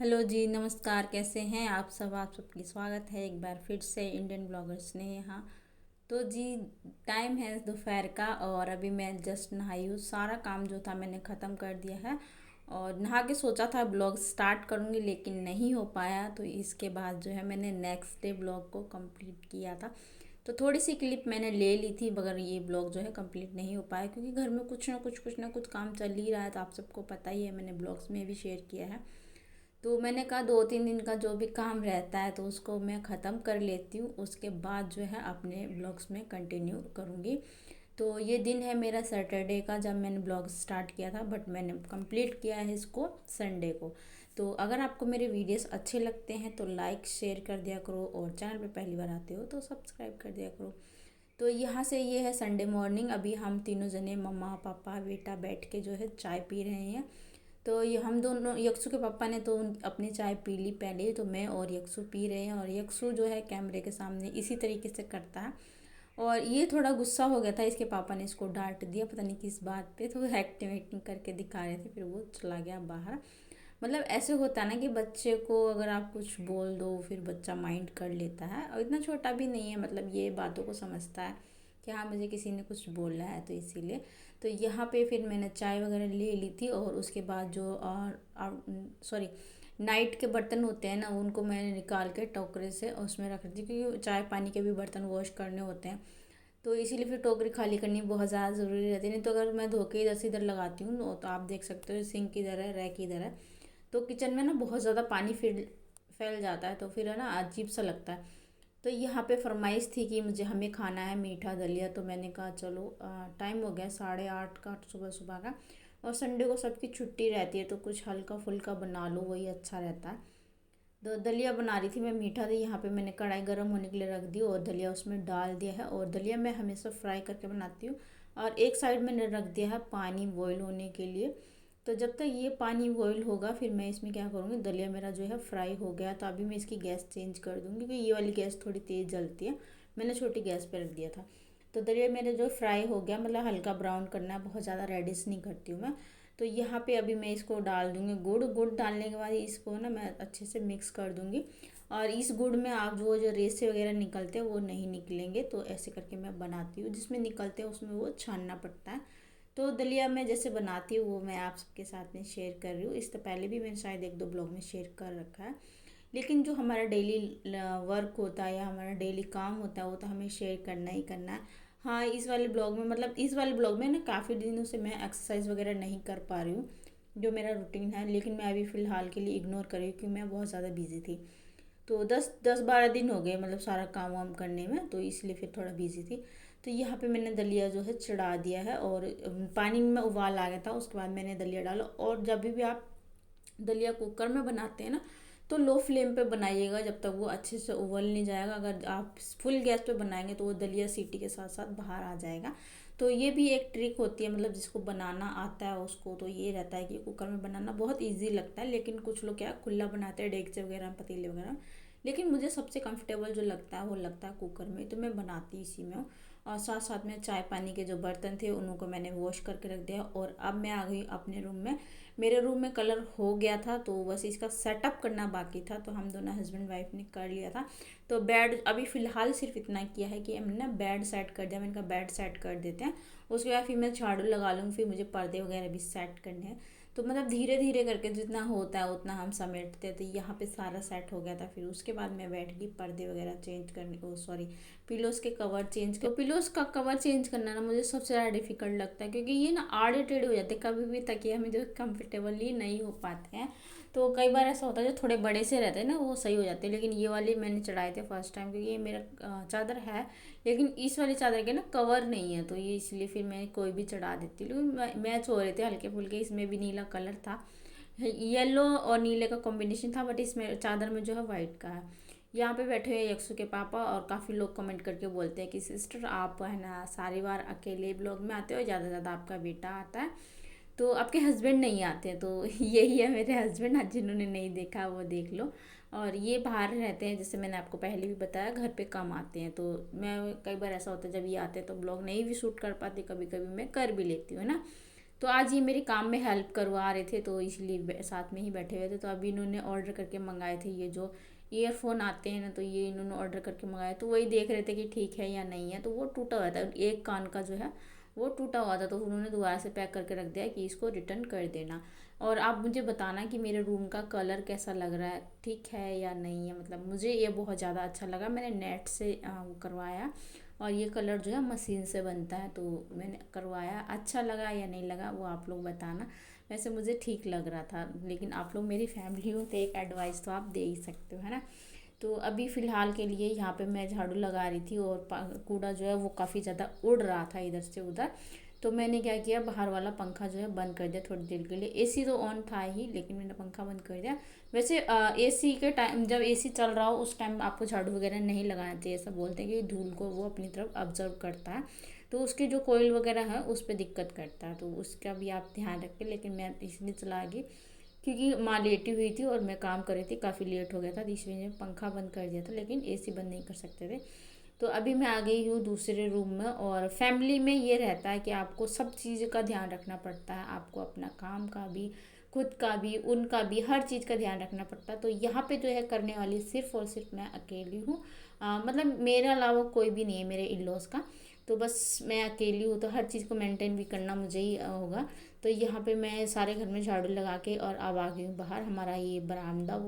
Hello जी, नमस्कार। कैसे हैं आप सब? आप सबकी स्वागत है एक बार फिर से इंडियन ब्लॉगर्स ने यहाँ। तो जी, टाइम है दोपहर का और अभी मैं जस्ट नहाई हूँ। सारा काम जो था मैंने ख़त्म कर दिया है और नहा के सोचा था ब्लॉग स्टार्ट करूँगी, लेकिन नहीं हो पाया। तो इसके बाद जो है मैंने नेक्स्ट डे ब्लॉग को कंप्लीट किया था। तो थोड़ी सी क्लिप मैंने ले ली थी, मगर ये ब्लॉग जो है कंप्लीट नहीं हो पाया क्योंकि घर में कुछ ना कुछ काम चल ही रहा है। तो आप सबको पता ही है, मैंने ब्लॉग्स में भी शेयर किया है। तो मैंने कहा 2-3 दिन का जो भी काम रहता है तो उसको मैं ख़त्म कर लेती हूँ, उसके बाद जो है अपने ब्लॉग्स में कंटिन्यू करूँगी। तो ये दिन है मेरा सैटरडे का, जब मैंने ब्लॉग स्टार्ट किया था, बट मैंने कंप्लीट किया है इसको संडे को। तो अगर आपको मेरे वीडियोस अच्छे लगते हैं तो लाइक शेयर कर दिया करो, और चैनल पे पहली बार आते हो तो सब्सक्राइब कर दिया करो। तो यहाँ से ये है संडे मॉर्निंग। अभी हम तीनों जने, मम्मा पापा बेटा, बैठ के जो है चाय पी रहे हैं। तो ये हम दोनों, यक्सु के पापा ने तो अपनी चाय पी ली पहले, तो मैं और यक्सु पी रहे हैं। और यक्सु जो है कैमरे के सामने इसी तरीके से करता है। और ये थोड़ा गुस्सा हो गया था, इसके पापा ने इसको डांट दिया, पता नहीं किस बात पे। तो एक्टिंग एक्टिंग करके दिखा रहे थे, फिर वो चला गया बाहर। मतलब ऐसे होता है ना कि बच्चे को अगर आप कुछ बोल दो फिर बच्चा माइंड कर लेता है, और इतना छोटा भी नहीं है, मतलब ये बातों को समझता है कि हाँ मुझे किसी ने कुछ बोला है, तो इसीलिए। तो यहाँ पे फिर मैंने चाय वगैरह ले ली थी, और उसके बाद जो सॉरी, नाइट के बर्तन होते हैं ना, उनको मैंने निकाल के टोकरे से उसमें रख दी, क्योंकि चाय पानी के भी बर्तन वॉश करने होते हैं। तो इसीलिए फिर टोकरी खाली करनी बहुत ज़्यादा ज़रूरी रहती है। नहीं तो अगर मैं धो के इधर से इधर लगाती हूँ तो आप देख सकते हो सिंक इधर है, रैक इधर है, तो किचन में ना बहुत ज़्यादा पानी फिर फैल जाता है, तो फिर है ना अजीब सा लगता है। तो यहाँ पे फरमाइश थी कि मुझे हमें खाना है मीठा दलिया, तो मैंने कहा चलो, टाइम हो गया 8:30 का सुबह सुबह का, और संडे को सबकी छुट्टी रहती है, तो कुछ हल्का फुल्का बना लो, वही अच्छा रहता है। तो दलिया बना रही थी मैं मीठा। तो यहाँ पे मैंने कढ़ाई गर्म होने के लिए रख दी और दलिया उसमें डाल दिया है। और दलिया मैं हमेशा फ्राई करके बनाती हूँ, और एक साइड मैंने रख दिया है पानी बॉईल होने के लिए। तो जब तक ये पानी बॉईल होगा फिर मैं इसमें क्या करूँगी, दलिया मेरा जो है फ्राई हो गया, तो अभी मैं इसकी गैस चेंज कर दूँगी क्योंकि ये वाली गैस थोड़ी तेज़ जलती है। मैंने छोटी गैस पर रख दिया था। तो दलिया मेरे जो फ्राई हो गया, मतलब हल्का ब्राउन करना है, बहुत ज़्यादा रेडिश नहीं करती हूँ मैं। तो यहाँ पे अभी मैं इसको डाल दूँगी गुड़। गुड़ डालने के बाद इसको ना मैं अच्छे से मिक्स कर दूँगी। और इस गुड़ में आप जो रेसे वगैरह निकलते हैं वो नहीं निकलेंगे, तो ऐसे करके मैं बनाती हूँ। जिसमें निकलते हैं उसमें वो छानना पड़ता है। तो दलिया मैं जैसे बनाती हूँ वो मैं आप सबके साथ में शेयर कर रही हूँ। इससे पहले भी मैंने शायद 1-2 ब्लॉग में शेयर कर रखा है। लेकिन जो हमारा डेली वर्क होता है या हमारा डेली काम होता है वो तो हमें शेयर करना ही करना है। हाँ, इस वाले ब्लॉग में, मतलब इस वाले ब्लॉग में ना काफ़ी दिनों से मैं एक्सरसाइज वगैरह नहीं कर पा रही हूँ, जो मेरा रूटीन है। लेकिन मैं अभी फ़िलहाल के लिए इग्नोर कर रही हूँ क्योंकि मैं बहुत ज़्यादा बिजी थी। तो 10-12 दिन हो गए, मतलब सारा काम वाम करने में, तो इसलिए फिर थोड़ा बिजी थी। तो यहाँ पे मैंने दलिया जो है चढ़ा दिया है, और पानी में उबाल आ गया था, उसके बाद मैंने दलिया डाला। और जब भी आप दलिया कुकर में बनाते हैं ना, तो लो फ्लेम पे बनाइएगा जब तक वो अच्छे से उबल नहीं जाएगा। अगर आप फुल गैस पे बनाएंगे तो वो दलिया सीटी के साथ साथ बाहर आ जाएगा। तो ये भी एक ट्रिक होती है, मतलब जिसको बनाना आता है उसको तो ये रहता है कि कुकर में बनाना बहुत इजी लगता है। लेकिन कुछ लोग क्या खुला बनाते हैं डेगचे वगैरह में, पतीले वगैरह में। लेकिन मुझे सबसे कंफर्टेबल जो लगता है वो लगता है कुकर में, तो मैं बनाती इसी में हूँ। और साथ साथ में चाय पानी के जो बर्तन थे उनको मैंने वॉश करके रख दिया। और अब मैं आ गई अपने रूम में। मेरे रूम में कलर हो गया था, तो बस इसका सेटअप करना बाकी था, तो हम दोनों हस्बैंड वाइफ ने कर लिया था। तो बेड अभी फ़िलहाल सिर्फ इतना किया है कि हमने बेड सेट कर दिया। मैंने कहा बेड सेट कर देते हैं, उसके बाद फिर मैं झाड़ू लगा लूँगी, फिर मुझे पर्दे वगैरह भी सेट करने हैं। तो मतलब धीरे धीरे करके जितना होता है उतना हम समेटते हैं। तो यहाँ पे सारा सेट हो गया था, फिर उसके बाद मैं बैठ गई पर्दे वगैरह चेंज करने को, सॉरी, पिलोस के कवर चेंज कर। तो पिलोस का कवर चेंज करना ना मुझे सबसे ज़्यादा डिफिकल्ट लगता है, क्योंकि ये ना आड़े टेढ़े हो जाते हैं, कभी भी तकिया में जो कंफर्टेबली नहीं हो पाते हैं। तो कई बार ऐसा होता है जो थोड़े बड़े से रहते हैं ना वो सही हो जाते हैं। लेकिन ये वाले मैंने चढ़ाए थे फर्स्ट टाइम, क्योंकि ये मेरा चादर है, लेकिन इस वाली चादर के ना कवर नहीं है, तो ये इसलिए फिर मैं कोई भी चढ़ा देती हूँ। लेकिन मैच हो रहे थे हल्के फुल्के, इसमें भी नीला कलर था, येलो और नीले का कॉम्बिनेशन था, बट इसमें चादर में जो है वाइट का है। यहाँ पे बैठे हुए यक्षु के पापा, और काफ़ी लोग कमेंट करके बोलते हैं कि सिस्टर आप है ना सारी बार अकेले ब्लॉग में आते हो, ज़्यादा से ज़्यादा आपका बेटा आता है, तो आपके हस्बैंड नहीं आते हैं। तो यही है मेरे हस्बैंड, आज जिन्होंने नहीं देखा वो देख लो। और ये बाहर रहते हैं, जैसे मैंने आपको पहले भी बताया, घर पे कम आते हैं। तो मैं कई बार ऐसा होता है जब ये आते हैं तो ब्लॉग नहीं भी शूट कर पाती, कभी कभी मैं कर भी लेती हूँ, है ना। तो आज ये मेरे काम में हेल्प करवा रहे थे, तो इसलिए साथ में ही बैठे हुए थे। तो अभी इन्होंने ऑर्डर करके मंगाए थे ये जो ईयरफोन आते हैं ना, तो ये इन्होंने ऑर्डर करके मंगाया। तो वही देख रहे थे कि ठीक है या नहीं है। तो वो टूटा हुआ था, एक कान का जो है वो टूटा हुआ था, तो उन्होंने दोबारा से पैक करके रख दिया कि इसको रिटर्न कर देना। और आप मुझे बताना कि मेरे रूम का कलर कैसा लग रहा है, ठीक है या नहीं है। मतलब मुझे ये बहुत ज़्यादा अच्छा लगा। मैंने नेट से वो करवाया, और ये कलर जो है मशीन से बनता है, तो मैंने करवाया। अच्छा लगा या नहीं लगा वो आप लोग बताना। वैसे मुझे ठीक लग रहा था, लेकिन आप लोग मेरी फैमिली हो तो एक एडवाइस तो आप दे ही सकते हो, है ना। तो अभी फ़िलहाल के लिए यहाँ पे मैं झाड़ू लगा रही थी, और कूड़ा जो है वो काफ़ी ज़्यादा उड़ रहा था इधर से उधर। तो मैंने क्या किया, बाहर वाला पंखा जो है बंद कर दिया थोड़ी देर के लिए। एसी तो ऑन था ही, लेकिन मैंने पंखा बंद कर दिया। वैसे एसी के टाइम, जब एसी चल रहा हो उस टाइम आपको झाड़ू वगैरह नहीं लगाना चाहिए। ऐसा बोलते हैं कि धूल को वो अपनी तरफ ऑब्जर्व करता है, तो उसकी जो कोयल वगैरह है उस पर दिक्कत करता है, तो उसका भी आप ध्यान रखें। लेकिन मैं इसलिए चला गई क्योंकि माँ लेटी हुई थी और मैं काम कर रही थी, काफ़ी लेट हो गया था, तो इस वजह से पंखा बंद कर दिया था, लेकिन एसी बंद नहीं कर सकते थे। तो अभी मैं आ गई हूँ दूसरे रूम में। और फैमिली में ये रहता है कि आपको सब चीज़ का ध्यान रखना पड़ता है, आपको अपना काम का भी, खुद का भी, उनका भी, हर चीज़ का ध्यान रखना पड़ता है। तो यहाँ पे जो है करने वाली सिर्फ और सिर्फ मैं अकेली हूँ। मतलब मेरे अलावा कोई भी नहीं है मेरे इन लॉज का। तो बस मैं अकेली हूँ, तो हर चीज़ को मेंटेन भी करना मुझे ही होगा। तो यहाँ पे मैं सारे घर में झाड़ू लगा के और अब आ गई हूँ बाहर। हमारा ये बरामदा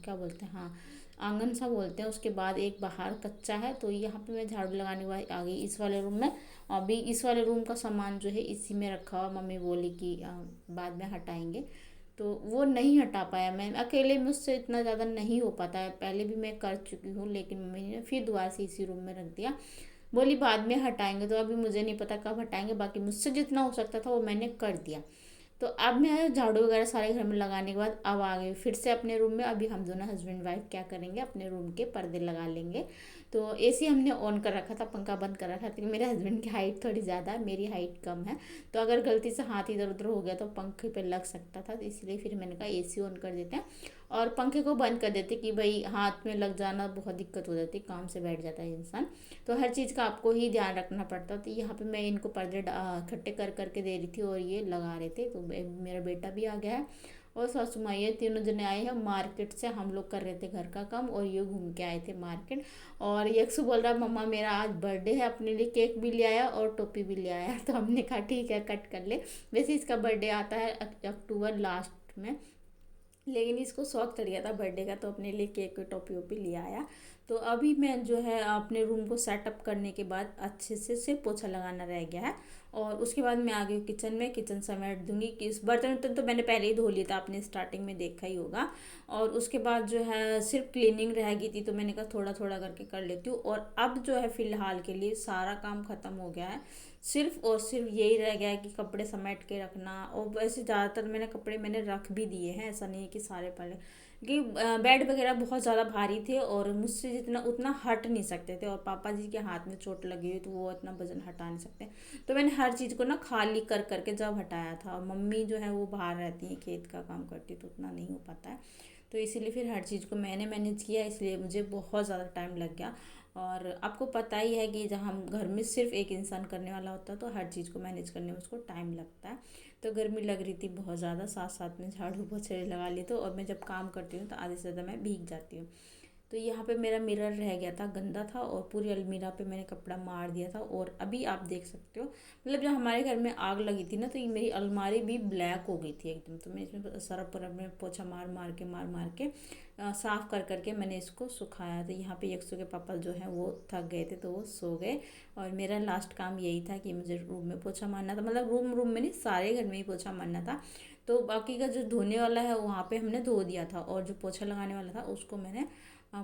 क्या बोलते हैं, हाँ आंगन सा बोलते हैं। उसके बाद एक बाहर कच्चा है, तो यहाँ पे मैं झाड़ू लगाने के बाद आ गई इस वाले रूम में। अभी इस वाले रूम का सामान जो है इसी में रखा हुआ, मम्मी बोली कि बाद में हटाएंगे, तो वो नहीं हटा पाया। मैं अकेले मुझसे इतना ज़्यादा नहीं हो पाता है, पहले भी मैं कर चुकी हूँ, लेकिन मम्मी ने फिर दोबारा से इसी रूम में रख दिया। बोली बाद में हटाएंगे, तो अभी मुझे नहीं पता कब हटाएंगे। बाकी मुझसे जितना हो सकता था वो मैंने कर दिया। तो अब मैं झाड़ू वगैरह सारे घर में लगाने के बाद अब आ गई फिर से अपने रूम में। अभी हम दोनों हस्बैंड वाइफ क्या करेंगे, अपने रूम के पर्दे लगा लेंगे। तो एसी हमने ऑन कर रखा था, पंखा बंद कर रखा था, क्योंकि मेरे हस्बैंड की हाइट थोड़ी ज़्यादा है, मेरी हाइट कम है। तो अगर गलती से हाथ इधर उधर हो गया तो पंखे पे लग सकता था, तो इसलिए फिर मैंने कहा एसी ऑन कर देते हैं और पंखे को बंद कर देते, कि भाई हाथ में लग जाना बहुत दिक्कत हो जाती, काम से बैठ जाता है इंसान। तो हर चीज़ का आपको ही ध्यान रखना पड़ता। तो यहाँ पे मैं इनको पर्दे इकट्ठे कर करके दे रही थी और ये लगा रहे थे। तो मेरा बेटा भी आ गया है और सासू माँ, ये तीनों जने आए हैं मार्केट से। हम लोग कर रहे थे घर का काम और ये घूम के आए थे मार्केट। और यक्षु बोल रहा मम्मा मेरा आज बर्थडे है, अपने लिए केक भी ले आया और टोपी भी ले आया। तो हमने कहा ठीक है कट कर ले। वैसे इसका बर्थडे आता है अक्टूबर लास्ट में, लेकिन इसको शौक चढ़ गया था बर्थडे का, तो अपने लिए केक टॉपी वॉपी ले आया। तो अभी मैं जो है अपने रूम को सेटअप करने के बाद अच्छे से सिर्फ पोछा लगाना रह गया है। और उसके बाद मैं आ गई किचन में, किचन समेट दूंगी। कि इस बर्तन वर्तन तो मैंने पहले ही धो लिया था, आपने स्टार्टिंग में देखा ही होगा। और उसके बाद जो है सिर्फ क्लीनिंग रह गई थी, तो मैंने कहा थोड़ा थोड़ा करके कर लेती हूँ। और अब जो है फ़िलहाल के लिए सारा काम ख़त्म हो गया है। सिर्फ और सिर्फ यही रह गया है कि कपड़े समेट के रखना। और वैसे ज़्यादातर मैंने रख भी दिए हैं, ऐसा नहीं है कि सारे पहले, कि बेड वगैरह बहुत ज़्यादा भारी थे और मुझसे जितना उतना हट नहीं सकते थे। और पापा जी के हाथ में चोट लगी हुई, तो वो इतना वजन हटा नहीं सकते। तो मैंने हर चीज़ को ना खाली कर करके जब हटाया था। और मम्मी जो है वो बाहर रहती हैं, खेत का काम करती, तो उतना नहीं हो पाता है। तो इसीलिए फिर हर चीज़ को मैंने मैनेज किया, इसलिए मुझे बहुत ज़्यादा टाइम लग गया। और आपको पता ही है कि जहाँ हम घर में सिर्फ एक इंसान करने वाला होता है, तो हर चीज़ को मैनेज करने में उसको टाइम लगता है। तो गर्मी लग रही थी बहुत ज़्यादा, साथ साथ में झाड़ू पोछे लगा लिए। तो और मैं जब काम करती हूँ तो आधे से ज़्यादा मैं भीग जाती हूँ। तो यहाँ पे मेरा मिरर रह गया था, गंदा था, और पूरी अलमीरा पे मैंने कपड़ा मार दिया था। और अभी आप देख सकते हो, मतलब जब हमारे घर में आग लगी थी ना, तो ये मेरी अलमारी भी ब्लैक हो गई थी एकदम। तो मैं इसमें सरफ पर में पोछा मार मार के साफ़ कर करके मैंने इसको सुखाया। तो यहाँ पे यक्षु के पापा जो हैं वो थक गए थे, तो वो सो गए। और मेरा लास्ट काम यही था कि मुझे रूम में पोछा मारना था, मतलब रूम रूम में नहीं, सारे घर में ही पोछा मारना था। तो बाकी का जो धोने वाला है वहाँ पे हमने धो दिया था, और जो पोछा लगाने वाला था उसको मैंने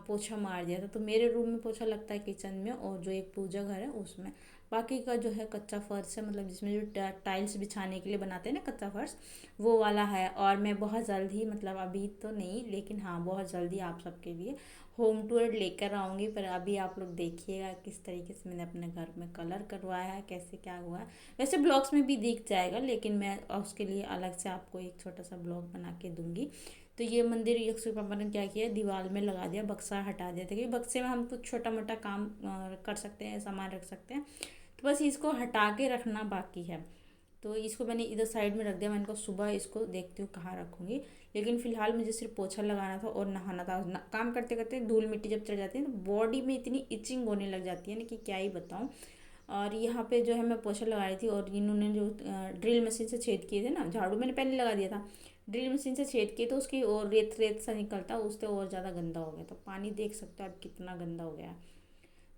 पोछा मार दिया था। तो मेरे रूम में पोछा लगता है किचन में, और जो एक पूजा घर है उसमें। बाकी का जो है कच्चा फर्श है, मतलब जिसमें जो टाइल्स बिछाने के लिए बनाते हैं ना कच्चा फर्श, वो वाला है। और मैं बहुत जल्द ही, मतलब अभी तो नहीं, लेकिन हाँ बहुत जल्दी आप सबके लिए होम टूर लेकर आऊँगी। पर अभी आप लोग देखिएगा किस तरीके से मैंने अपने घर में कलर करवाया है, कैसे क्या हुआ है। वैसे ब्लॉग्स में भी दिख जाएगा, लेकिन मैं उसके लिए अलग से आपको एक छोटा सा ब्लॉग बना के दूंगी। तो ये मंदिर यक्षु पापा ने क्या किया, दीवार में लगा दिया, बक्सा हटा दिया था, क्योंकि बक्से में हम कुछ छोटा मोटा काम कर सकते हैं, सामान रख सकते हैं। तो बस इसको हटा के रखना बाकी है। तो इसको मैंने इधर साइड में रख दिया। मैंने कहा सुबह इसको देखती हूँ कहाँ रखूँगी, लेकिन फ़िलहाल मुझे सिर्फ पोछा लगाना था और नहाना था। काम करते करते धूल मिट्टी जब चढ़ जाती है तो बॉडी में इतनी इचिंग होने लग जाती है ना कि क्या ही बताऊँ। और यहाँ पे जो है मैं पोछा लगा रही थी और इन्होंने जो ड्रिल मशीन से छेद किए थे ना, झाड़ू मैंने पहले लगा दिया था, ड्रिल मशीन से छेद किए तो उसकी और रेत रेत सा निकलता, उससे और ज़्यादा गंदा हो गया। तो पानी देख सकते हो अब कितना गंदा हो गया।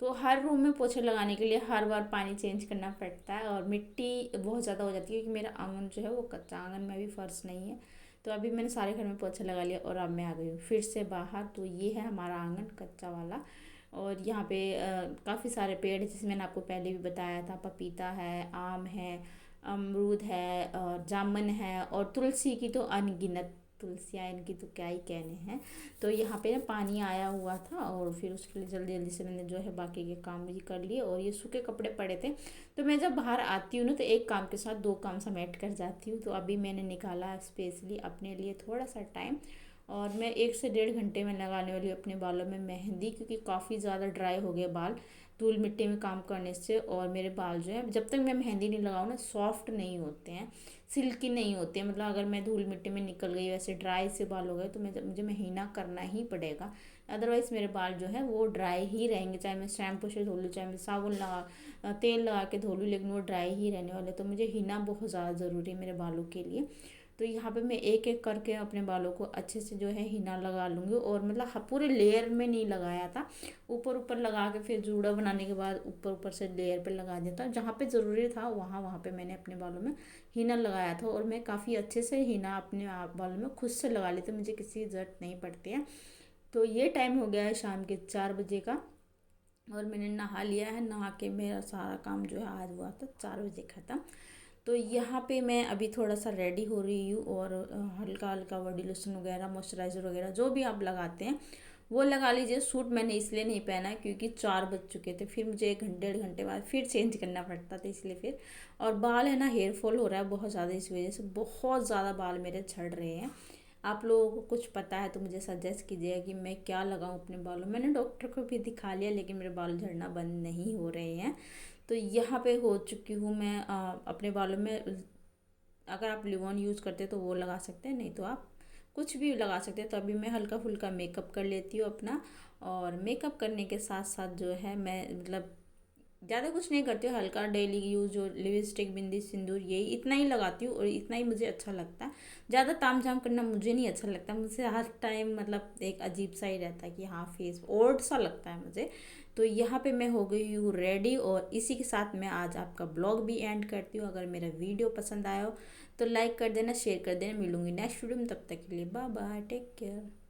तो हर रूम में पोछा लगाने के लिए हर बार पानी चेंज करना पड़ता है और मिट्टी बहुत ज़्यादा हो जाती है, क्योंकि मेरा आंगन जो है वो कच्चा आंगन में अभी फर्श नहीं है। तो अभी मैंने सारे घर में पोछा लगा लिया और अब मैं आ गई हूँ फिर से बाहर। तो ये है हमारा आंगन कच्चा वाला। और यहाँ पे काफ़ी सारे पेड़ हैं, जैसे मैंने आपको पहले भी बताया था, पपीता है, आम है, अमरूद है और जामुन है और तुलसी की तो अनगिनत तुलसियाँ, इनकी तो क्या ही कहने हैं। तो यहाँ पे ना पानी आया हुआ था और फिर उसके लिए जल्दी जल्दी से मैंने जो है बाकी के काम भी कर लिए। और ये सूखे कपड़े पड़े थे, तो मैं जब बाहर आती हूँ ना तो एक काम के साथ दो काम समेट कर जाती हूँ। तो अभी मैंने निकाला स्पेशली अपने लिए थोड़ा सा टाइम, और मैं 1 से 1.5 घंटे में लगाने वाली हूँ अपने बालों में मेहंदी, क्योंकि काफ़ी ज़्यादा ड्राई हो गए बाल धूल मिट्टी में काम करने से। और मेरे बाल जो है जब तक मैं मेहंदी नहीं लगाऊँ ना सॉफ्ट नहीं होते हैं, सिल्की नहीं होते हैं। मतलब अगर मैं धूल मिट्टी में निकल गई वैसे ड्राई से बाल हो गए तो मुझे महीना करना ही पड़ेगा, अदरवाइज़ मेरे बाल जो है वो ड्राई ही रहेंगे। चाहे मैं शैम्पू से धो लूँ, चाहे मैं साबुन लगा तेल लगा के धो लूँ, लेकिन वो ड्राई ही रहने वाले। तो मुझे हिना बहुत ज़्यादा ज़रूरी है मेरे बालों के लिए। तो यहाँ पे मैं एक एक करके अपने बालों को अच्छे से जो है हिना लगा लूँगी। और मतलब पूरे लेयर में नहीं लगाया था, ऊपर ऊपर लगा के फिर जूड़ा बनाने के बाद ऊपर ऊपर से लेयर पे लगा दिया था। जहाँ पे ज़रूरी था वहाँ वहाँ पे मैंने अपने बालों में हिना लगाया था। और मैं काफ़ी अच्छे से हिना अपने आप बालों में खुद से लगा लेती हूँ, मुझे किसी की ज़रूरत नहीं पड़ती है। तो ये टाइम हो गया है शाम के 4 बजे का, और मैंने नहा लिया है। नहा के मेरा सारा काम जो है आज हुआ था 4 बजे ख़त्म। तो यहाँ पे मैं अभी थोड़ा सा रेडी हो रही हूँ और हल्का हल्का बॉडी लोशन वगैरह मॉइस्चराइज़र वगैरह जो भी आप लगाते हैं वो लगा लीजिए। सूट मैंने इसलिए नहीं पहना क्योंकि 4 बज चुके थे, फिर मुझे 1 घंटे 1.5 घंटे बाद फिर चेंज करना पड़ता था, इसलिए फिर। और बाल है ना हेयर फॉल हो रहा है बहुत ज़्यादा, इस वजह से बहुत ज़्यादा बाल मेरे झड़ रहे हैं। आप लोगों को कुछ पता है तो मुझे सजेस्ट कीजिएगा कि मैं क्या लगाऊं अपने बालों में। मैंने डॉक्टर को भी दिखा लिया लेकिन मेरे बाल झड़ना बंद नहीं हो रहे हैं। तो यहाँ पे हो चुकी हूँ मैं अपने बालों में। अगर आप लिवॉन यूज़ करते हैं तो वो लगा सकते हैं, नहीं तो आप कुछ भी लगा सकते हैं। तो अभी मैं हल्का फुल्का मेकअप कर लेती हूँ अपना। और मेकअप करने के साथ साथ जो है मैं मतलब ज़्यादा कुछ नहीं करती हूँ, हल्का डेली यूज़ जो लिपस्टिक बिंदी सिंदूर यही इतना ही लगाती हूँ और इतना ही मुझे अच्छा लगता है। ज़्यादा ताम झाम करना मुझे नहीं अच्छा लगता, मुझे हर टाइम मतलब एक अजीब सा ही रहता है कि हाँ फेस ओल्ड सा लगता है मुझे। तो यहाँ पे मैं हो गई हूँ रेडी, और इसी के साथ मैं आज आपका ब्लॉग भी एंड करती हूँ। अगर मेरा वीडियो पसंद आया हो तो लाइक कर देना, शेयर कर देना। मिलूंगी नेक्स्ट वीडियो में, तब तक के लिए बाय बाय, टेक केयर।